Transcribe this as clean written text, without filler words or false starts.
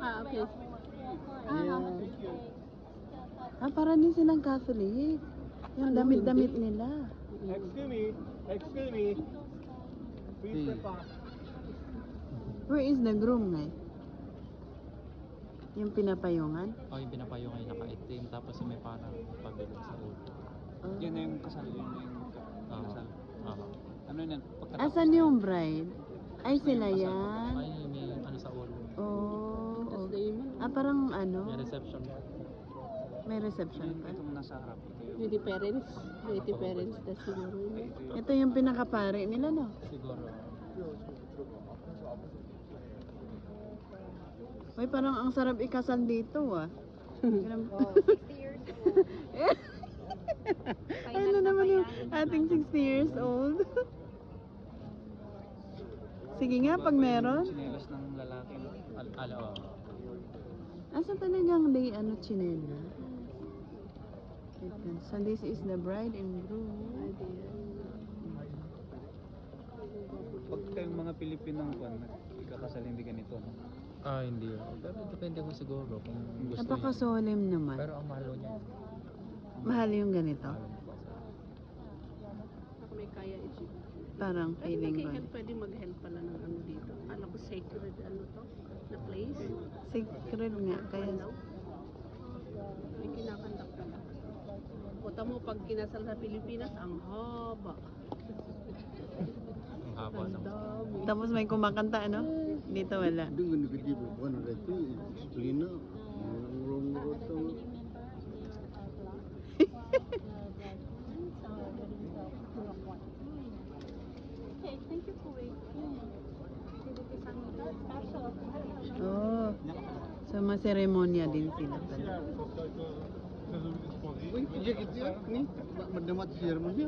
Ah, okay. Para din silang Catholic. Yung damit-damit nila. Excuse me. Please step off. Where is the groom, eh? Yung pinapayungan? Yung pinapayong ay nakaitim, tapos may parang pabilog sa ulo. Yan na yung kasal, yun na yung kasal. Ano yun? Asan yung bride? Ay, sila yan. Ay, may ano sa ulo. Oh, That's the imam. parang ano? May reception. May reception pa. Itong nasa harap. Ito yung... Beauty parents, that's siguro yun. Ito yung pinakapare nila, no? Siguro. Uy, parang ang sarap ikasal dito, ah. 60 years old. Ano naman yung ating 60 years old? Sige nga, pag meron. Sinelas ng lalaki. Asa talagang day, chinela? So this is the bride and groom. Pag kayong mga Pilipinong ikakasal hindi ganito, no? Hindi. Pero depende ko siguro kung gusto niya. Napaka-solemn naman. Pero ang mahal niya. Mahal yung ganito. Ako may kaya ito. Parang feeling ko. Pwede mag-help pala ng ano dito. Alam ko sacred ano to? Na place? Secret nga. Kaya May kinakandak pala. Puta mo, pag kinasal sa Pilipinas, ang haba. Ang haba Ang ng... dami. tapos may kumakanta, ano? Dito wala. Dengan negeri bukan ada itu explain orang orang Okay, thank you for waiting. Oh. So maseremonya din sila pala. Wih, kerja kita ni berdemat seremoni.